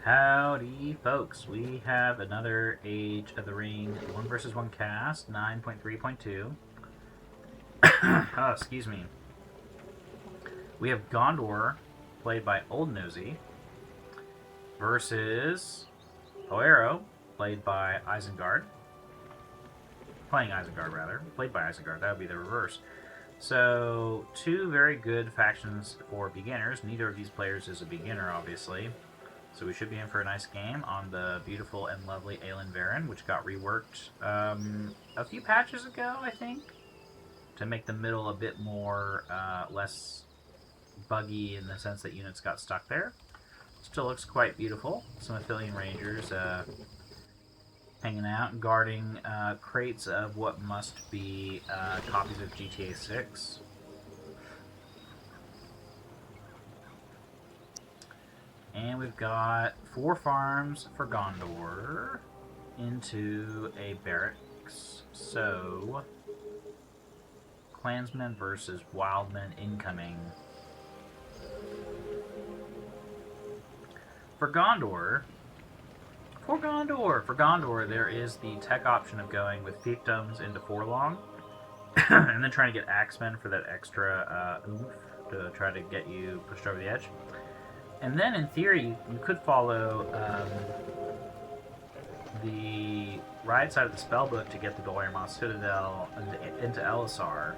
Howdy, folks. We have another Age of the Ring 1 versus 1 cast, 9.3.2. Oh, excuse me. We have Gondor, played by Old Nosey, versus Poero, played by Isengard. Playing Isengard, rather. Played by Isengard. That would be the reverse. So, two very good factions for beginners. Neither of these players is a beginner, obviously. So we should be in for a nice game on the beautiful and lovely Aelin Verin, which got reworked a few patches ago, I think, to make the middle a bit more less buggy in the sense that units got stuck there. Still looks quite beautiful. Some Athelian Rangers hanging out and guarding crates of what must be copies of GTA 6. And we've got 4 farms for Gondor into a barracks. So, clansmen versus wildmen incoming. For Gondor, there is the tech option of going with fiefdoms into Forlong, and then trying to get axemen for that extra oomph to try to get you pushed over the edge. And then, in theory, you could follow the right side of the spellbook to get the Golermoth Citadel into Elessar.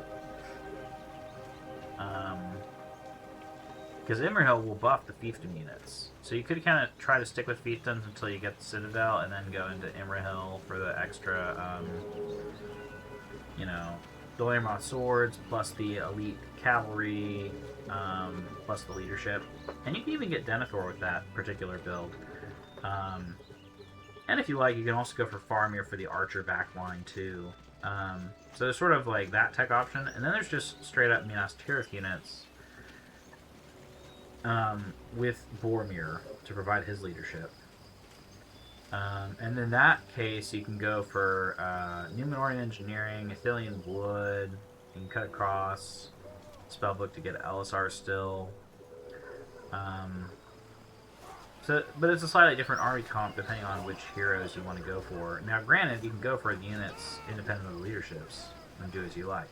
Because Imrahil will buff the fiefdom units. So you could kind of try to stick with fiefdoms until you get the Citadel, and then go into Imrahil for the extra, Golermoth swords, plus the elite cavalry, plus the leadership. And you can even get Denethor with that particular build. And if you like, you can also go for Faramir for the archer backline too. So there's sort of like that tech option. And then there's just straight up Minas Tirith units with Boromir to provide his leadership. And in that case, you can go for Numenorian Engineering, Athelian Wood, you can cut across Spellbook to get Elessar still. But it's a slightly different army comp depending on which heroes you want to go for. Now, granted, you can go for the units independent of the leaderships and do as you like.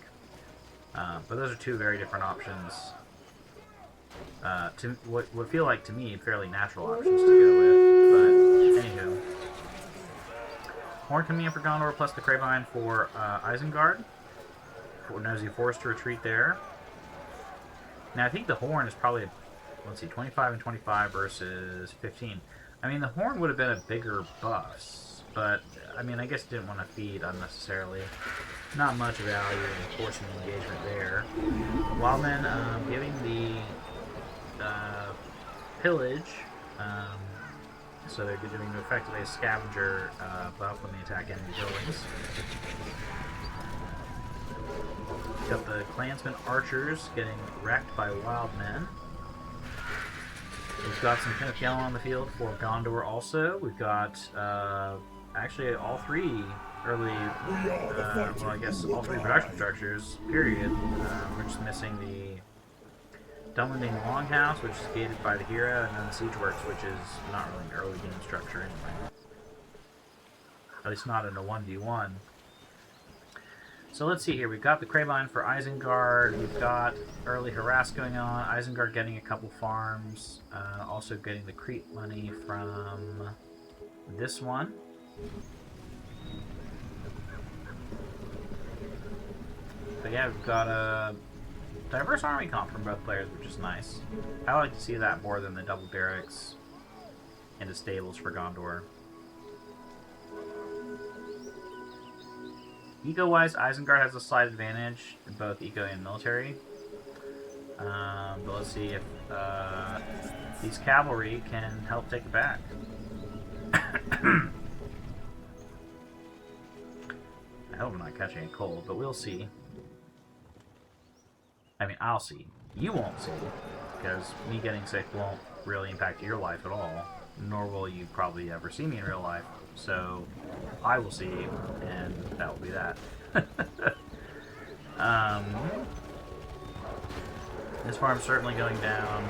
But those are two very different options. To what feel like to me fairly natural options to go with. But anywho, Horn coming in for Gondor plus the Crabine for Isengard. For Nosey forced to retreat there. Now I think the Horn is probably, let's see, 25 and 25 versus 15. I mean, the Horn would have been a bigger buff, but I mean, I guess it didn't want to feed unnecessarily. Not much value in forcing the engagement there. Wildmen giving the pillage, so they're doing effectively a scavenger buff when they attack enemy buildings. Got the clansmen archers getting wrecked by wildmen. We've got some kind of yellow on the field for Gondor also. We've got actually all 3 early, well, I guess all 3 production structures, period. We're just missing the Dunwending Longhouse, which is gated by the hero, and then the Siege Works, which is not really an early game structure anyway. At least not in a 1v1. So let's see here. We've got the Crabine for Isengard. We've got early harass going on. Isengard getting a couple farms. Also getting the creep money from this one. But yeah, we've got a diverse army comp from both players, which is nice. I like to see that more than the double barracks into stables for Gondor. Eco-wise, Isengard has a slight advantage in both eco and military. But let's see if these cavalry can help take it back. I hope I'm not catching a cold, but we'll see. I mean, I'll see. You won't see, because me getting sick won't really impact your life at all, nor will you probably ever see me in real life. So, I will see you, and that will be that. This farm's certainly going down.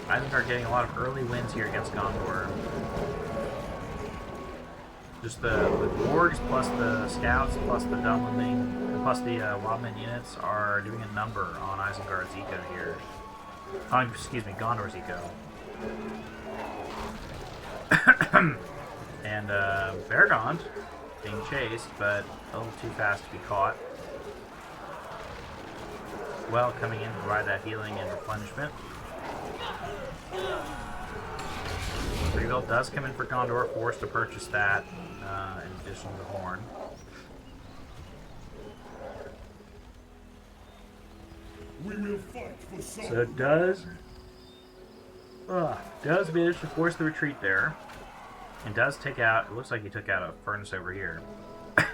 Isengard getting a lot of early wins here against Gondor. Just the wargs plus the scouts plus the Dunlending plus the Wildman units are doing a number on Isengard's eco here. Oh, excuse me, Gondor's eco. And Vergond being chased, but a little too fast to be caught. Well, coming in to provide that healing and replenishment. Rebuild does come in for Gondor, forced to purchase that in addition to the horn. We will fight for so it does manage to force the retreat there. And does take out, it looks like he took out a furnace over here. But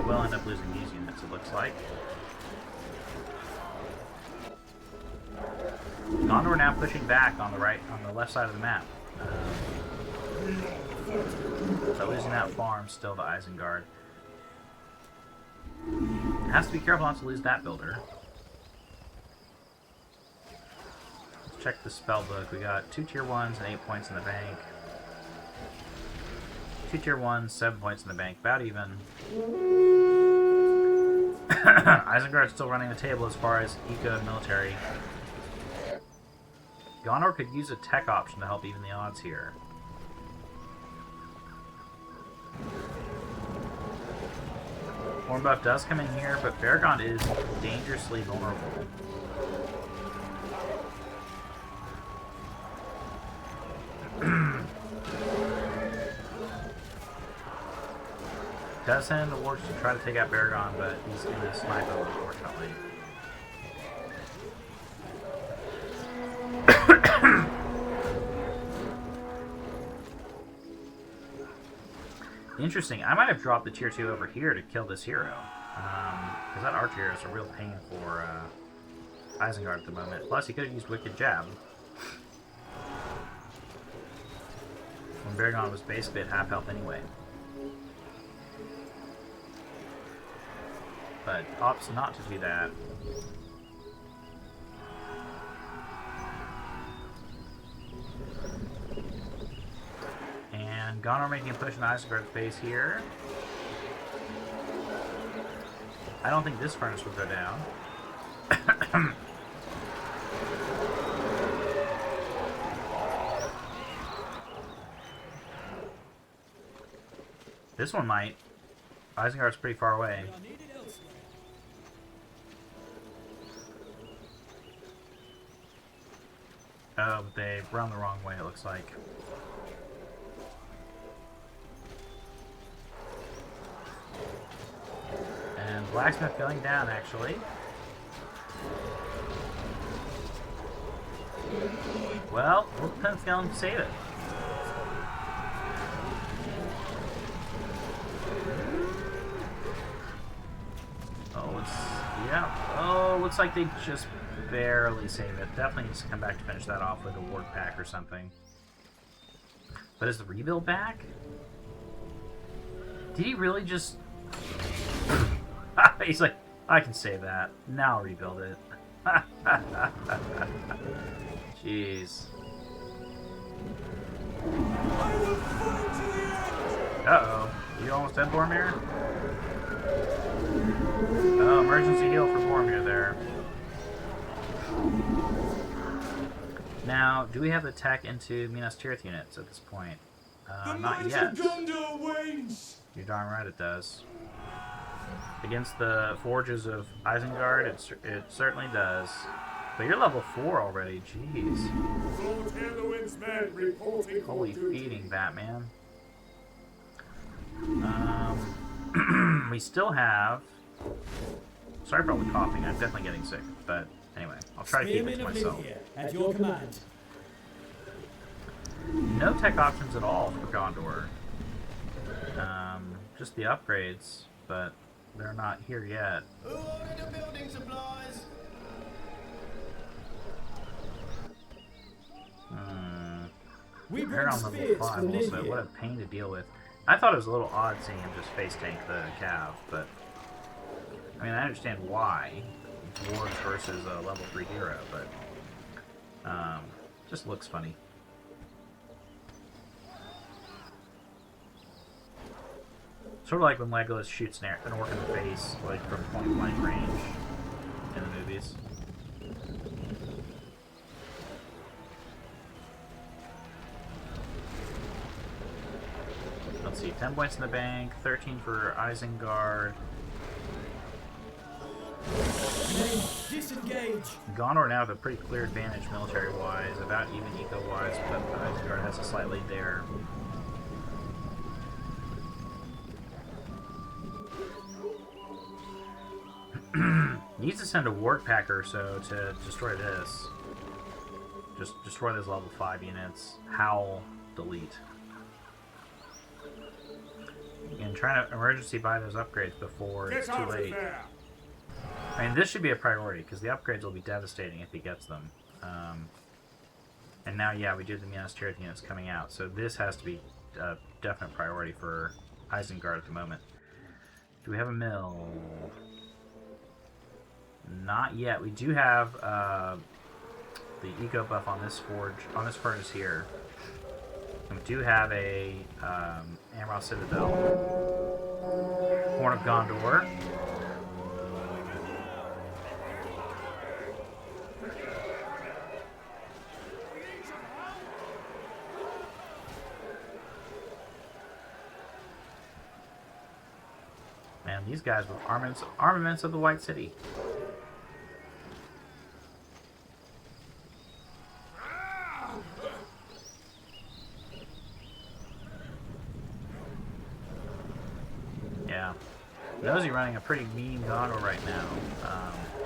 we'll end up losing these units, it looks like. Gondor now pushing back on the left side of the map. So losing that farm still to Isengard. Has to be careful not to lose that builder. Let's check the spell book. We got 2 tier 1s and 8 points in the bank. 2 tier 1s, 7 points in the bank. About even. Isengard's still running the table as far as eco and military. Gondor could use a tech option to help even the odds here. Horn buff does come in here, but Vergond is dangerously vulnerable. Does send in the wards to try to take out Vergond, but he's going to snipe him, unfortunately. Interesting. I might have dropped the tier 2 over here to kill this hero. Because that archer hero is a real pain for Isengard at the moment. Plus, he could have used Wicked Jab. When Vergond was basically at half health anyway. But opts not to do that. And Gondor making a push in Isengard's base here. I don't think this furnace will go down. This one might. Isengard's pretty far away. Oh, they run the wrong way, it looks like. And Blacksmith going down, actually. Well, Wolfpen's going to save it. Oh, looks like they just barely save it. Definitely needs to come back to finish that off with a ward pack or something. But is the rebuild back? Did he really just... He's like, I can save that. Now I'll rebuild it. Jeez. Uh-oh. You almost dead, Boromir? Oh, emergency heal for Boromir there. Now, do we have the tech into Minas Tirith units at this point? Not yet. You're darn right it does. Against the forges of Isengard, it certainly does. But you're level 4 already, jeez. Holy feeding, Batman. We still have... Sorry for all the coughing, I'm definitely getting sick, but anyway, I'll try to keep it to myself. At your command. No tech options at all for Gondor. Just the upgrades, but they're not here yet. Who ordered the building supplies? They're on level 5 also. What a pain to deal with. I thought it was a little odd seeing him just face tank the Cav, but I mean, I understand why. Dwarves versus a level 3 hero, but just looks funny. Sort of like when Legolas shoots an orc in the face, like from point blank range in the movies. Let's see, 10 points in the bank, 13 for Isengard. Disengage. Gondor now have a pretty clear advantage military-wise, about even eco-wise, but Isengard has a slight lead there. Needs to send a Warg Packer or so to destroy this. Just destroy those level 5 units. Howl, delete. And trying to emergency buy those upgrades before it's too late. I mean, this should be a priority, because the upgrades will be devastating if he gets them. And now, yeah, we do the Minas Tirith units coming out, so this has to be a definite priority for Isengard at the moment. Do we have a mill? Not yet. We do have the eco buff on this forge, on this furnace here. And we do have a Amroth Citadel. Horn of Gondor. Man, these guys with armaments of the White City. Yeah. Nosey running a pretty mean Gondor right now.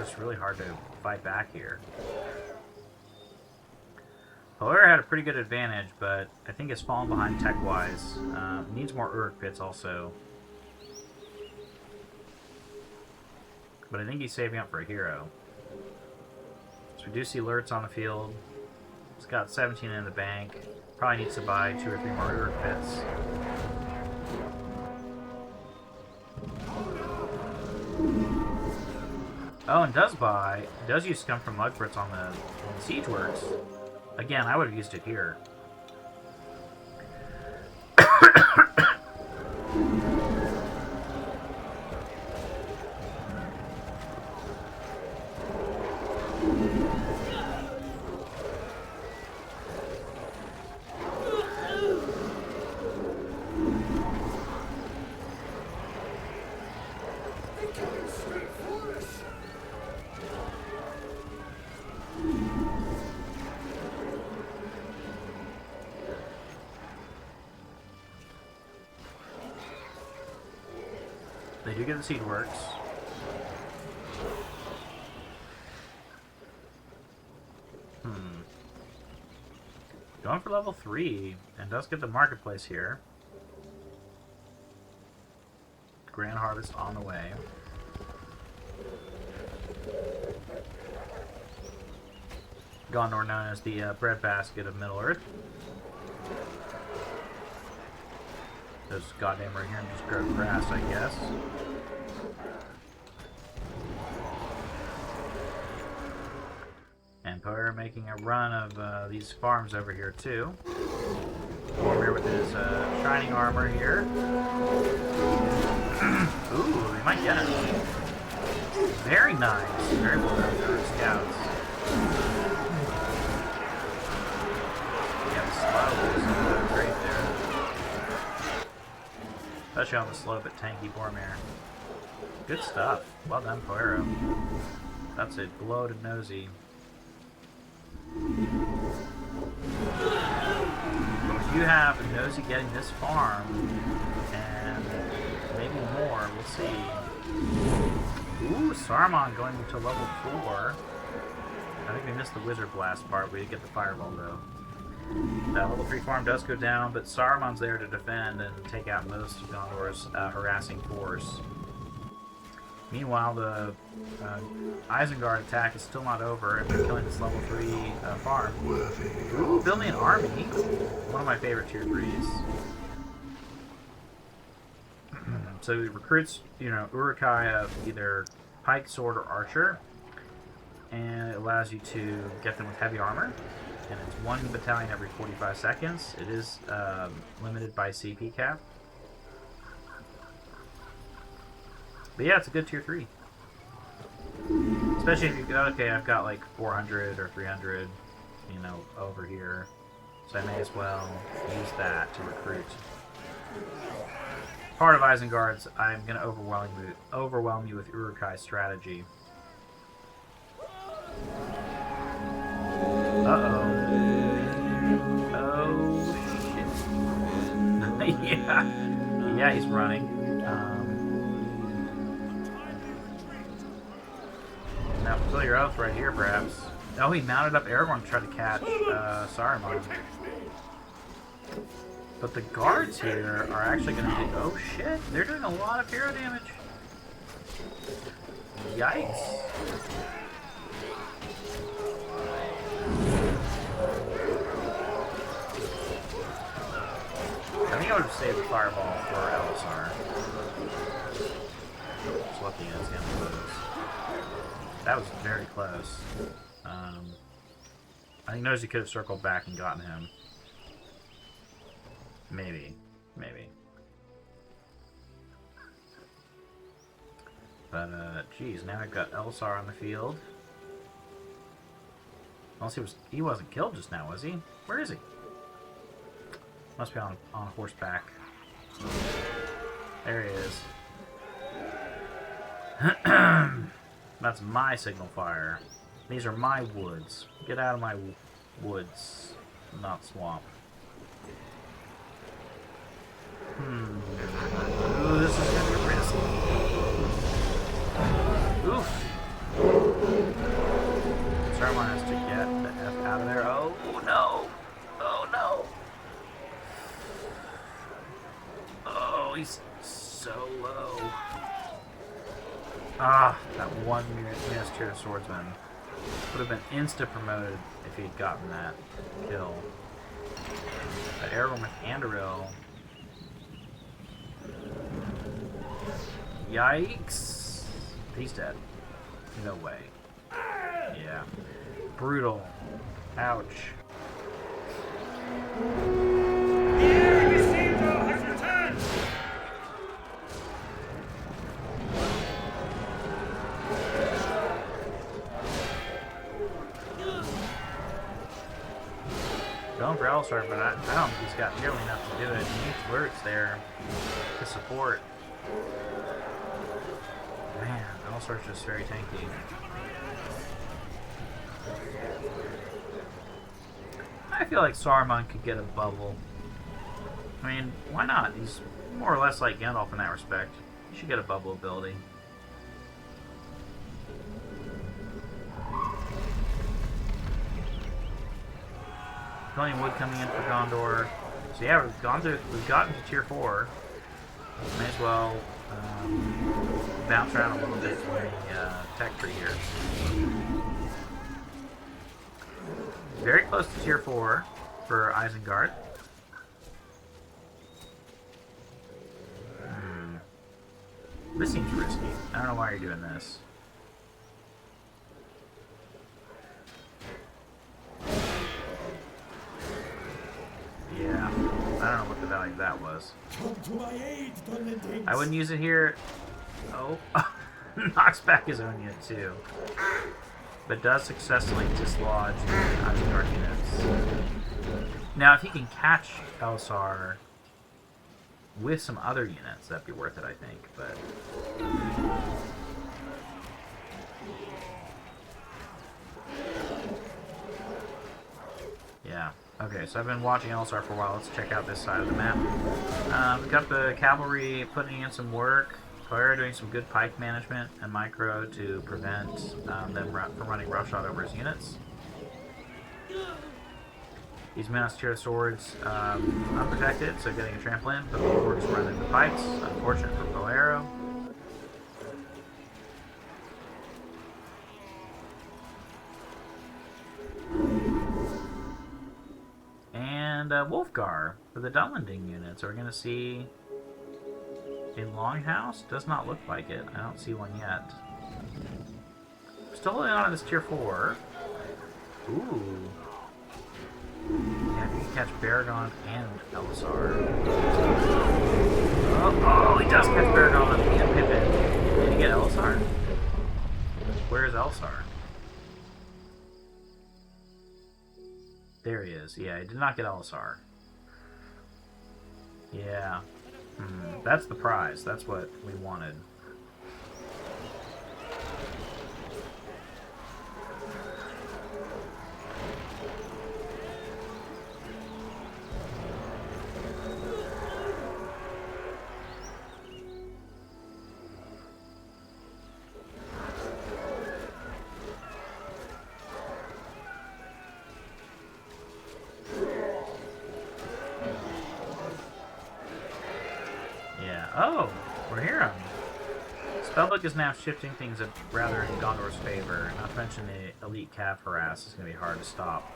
It's really hard to fight back here. Poero had a pretty good advantage, but I think it's fallen behind tech-wise. Needs more Uruk pits also. But I think he's saving up for a hero. So we do see Lurtz on the field. He's got 17 in the bank. Probably needs to buy 2 or 3 more Uruk pits. Oh, and does use Scum from Mugbrits on the siege works. Again, I would have used it here. They do get the seed works. Going for level 3, and does get the marketplace here. Grand Harvest on the way. Gondor known as the breadbasket of Middle-earth. Those goddamn right here and just grow grass, I guess. And Poero making a run of these farms over here too. Boromir with his shining armor here. Ooh, we might get him. Very nice. Very well done for scouts. Yeah, the slope is great there. Especially on the slope at tanky Boromir. Good stuff. Well done, Poero. That's a blow to Nosey. You have Nosey getting this farm, and maybe more, we'll see. Ooh, Saruman going to level 4. I think we missed the Wizard Blast part. We did get the Fireball, though. That level 3 farm does go down, but Saruman's there to defend and take out most of Gondor's harassing force. Meanwhile, the Isengard attack is still not over, and they're killing this level 3 farm. Ooh, building an army. One of my favorite tier 3s. So he recruits, you know, Uruk-hai of either pike, sword, or archer, and it allows you to get them with heavy armor. And it's 1 battalion every 45 seconds. It is limited by CP cap. But yeah, it's a good tier 3. Especially if you go, okay, I've got like 400 or 300, you know, over here. So I may as well use that to recruit. Part of Isengard's, I'm going to overwhelm you with Urukai's strategy. Uh-oh. Oh, shit. Yeah. Yeah, he's running. Now, fulfill your oath right here, perhaps. Oh, he mounted up Aragorn to try to catch Saruman. But the guards here are actually going to do... Oh, shit. They're doing a lot of hero damage. Yikes. I think I would have saved the fireball for Elessar. Just looking at his hand. That was very close. I think Nosey could have circled back and gotten him. Maybe. Maybe. But, geez, now I've got Elessar on the field. Unless he wasn't killed just now, was he? Where is he? Must be on horseback. There he is. That's my signal fire. These are my woods. Get out of my woods, not swamp. Ooh, this is gonna be risky. Oof. Saruman has to get the F out of there. Oh no! Oh no! Oh, he's so low. Ah, that one Minas Tirith swordsman would have been insta-promoted if he'd gotten that kill. But Aragorn with Anduril. Yikes. He's dead. No way. Yeah. Brutal. Ouch. Going for Elessar, but I don't think he's got nearly enough to do it. He needs lurks there to support. Man, Elessar's just very tanky. I feel like Saruman could get a bubble. I mean, why not? He's more or less like Gandalf in that respect. He should get a bubble ability. Plenty of wood coming in for Gondor. So yeah, we've gotten to tier 4. May as well bounce around a little bit in the tech tree here. Very close to tier 4 for Isengard. This seems risky. I don't know why you're doing this. Yeah, I don't know what the value of that was. Come to my aid, Dunlendings. I wouldn't use it here. Oh, knocks back his own unit too. But does successfully dislodge Isengard units. Now, if he can catch Elessar with some other units, that'd be worth it, I think. But yeah. Okay, so I've been watching Elessar for a while. Let's check out this side of the map. We've got the cavalry putting in some work. Poero doing some good pike management and micro to prevent them from running roughshod over his units. These Minas Tirith swords unprotected, so getting a trample in, but the orcs running the pikes. Unfortunate for Poero. And Wolfgar for the Dunlending units. Are we going to see a Longhouse? Does not look like it. I don't see one yet. Still holding on to this tier 4. Ooh. Yeah, if you can catch Baragon and Elessar. Oh, he does catch Baragon and Pippin. Did he get Elessar? Where's Elessar? There he is. Yeah, he did not get Elessar. Yeah. That's the prize. That's what we wanted. Oh, we're here. Spellbook is now shifting things rather in Gondor's favor. Not to mention the elite cav harass is going to be hard to stop.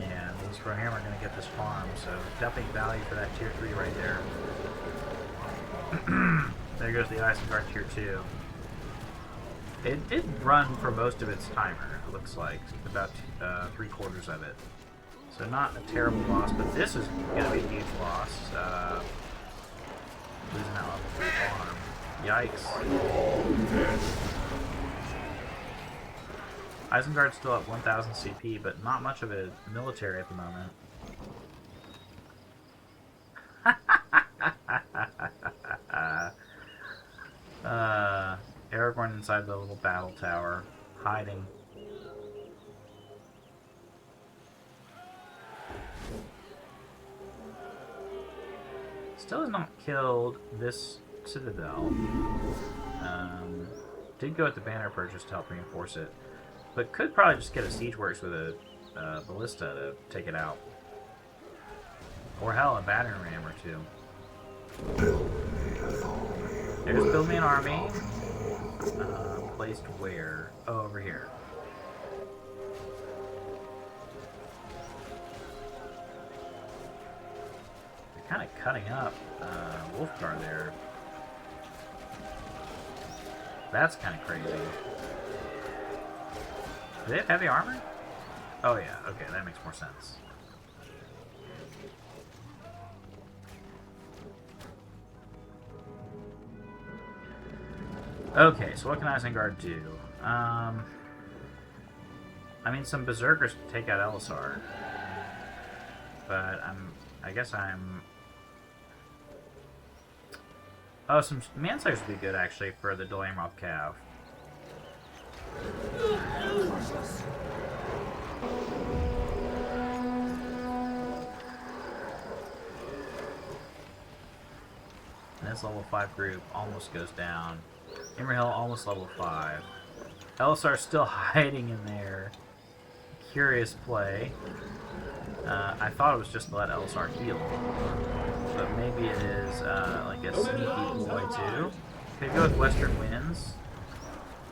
Yeah, these from here are going to get this farm, so definitely value for that tier 3 right there. There goes the Isengard tier 2. It did run for most of its timer, it looks like. About 3/4 of it. So not a terrible loss, but this is going to be a huge loss. Losing that level 3 farm. Yikes. Isengard's still at 1000 CP, but not much of a military at the moment. Aragorn inside the little battle tower, hiding. Still has not killed this citadel. Did go at the banner purchase to help reinforce it, but could probably just get a siege works with a ballista to take it out, or hell, a battering ram or two. There's build me an army. Placed where? Oh, over here. They're kind of cutting up Wolfguard there. That's kind of crazy. Do they have heavy armor? Oh yeah, okay, that makes more sense. Okay, so what can Isengard do? I mean, some Berserkers to take out Elessar. But I guess I'm... Oh, some Manslayers would be good, actually, for the Dolaimroth Cav. And this level 5 group almost goes down. Imrahil almost level 5. Elessar's still hiding in there. Curious play. I thought it was just to let Elessar heal. But maybe it is like a sneaky boy too. Could go with Western Winds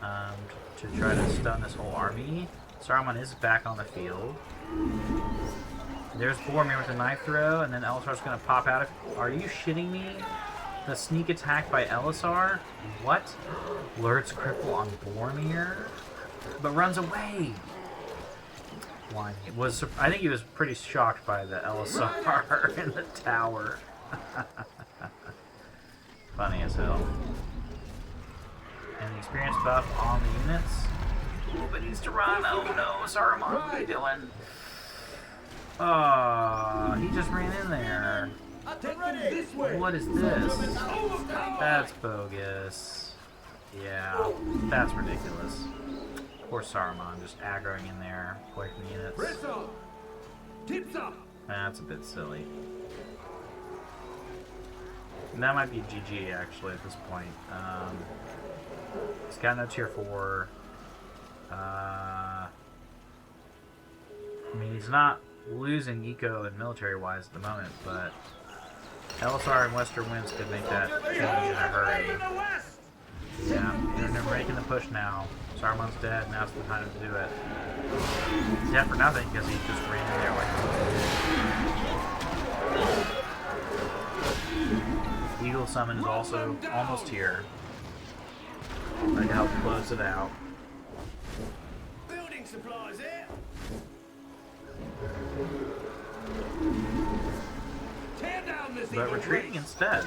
to try to stun this whole army. Saruman is back on the field. There's Boromir with a knife throw, and then Elessar's going to pop out. Are you shitting me? The sneak attack by Elessar? What? Lurt's cripple on Boromir? But runs away! Why? I think he was pretty shocked by the Elessar in the tower. Funny as hell. And the experience buff on the units. Ooh, but needs to run. Oh no, Saruman, what are you doing? Oh, he just ran in there. What is this? That's bogus. Yeah, that's ridiculous. Poor Saruman just aggroing in there, away from the units. That's a bit silly. And that might be GG actually at this point. He's got no tier 4. I mean, he's not losing eco and military wise at the moment, but Elessar and Western Winds could make that change in a hurry. Yeah, they're making the push now. Saruman's dead. Now's the time to do it. He's dead for nothing because he just ran in there like Eagle Summon is also almost here. Like to help close it out. Building supplies here. Tear down this But evil retreating race. instead.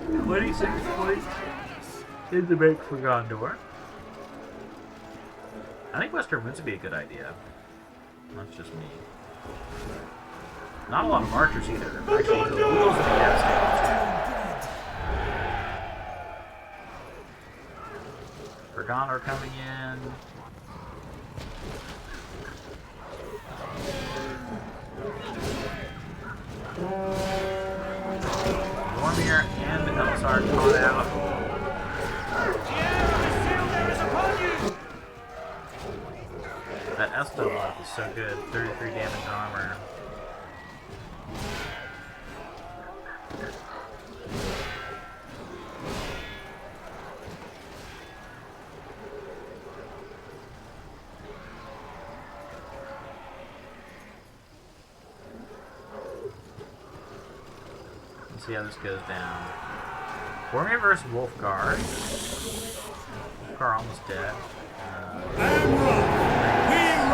£26 in the bank for Gondor. I think Western Winds would be a good idea. That's just me. Not a lot of archers either. Actually, the Eagles would be devastating too. For Gondor coming in. Vormir and Elessar caught out. That Esto buff is so good. 33 damage armor. Let's see how this goes down. Vormir versus Wolfgar. Wolfgar almost dead. We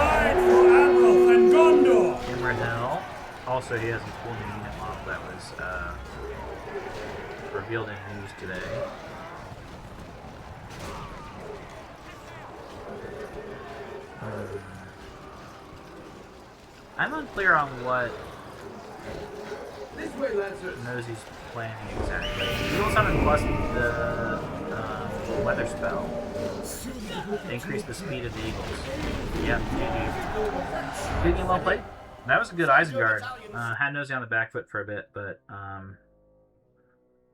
ride for Amroth and Gondor! Imrahil. Also, he has a cool new unit model that was revealed in news today. I'm unclear on what Nosey's planning exactly. Eagle Summon plus the weather spell. Increase the speed of the Eagles. Yep, GG. Good game, well played. That was a good Isengard. Had Nosey on the back foot for a bit, but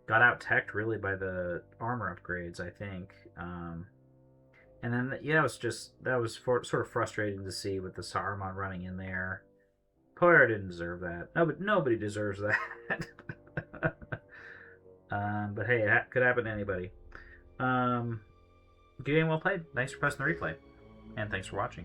got out teched really by the armor upgrades, I think. And then yeah, that was sort of frustrating to see with the Saruman running in there. Poero didn't deserve that. Nobody deserves that. But hey, it could happen to anybody. Good game, well played. Thanks for pressing the replay, and thanks for watching.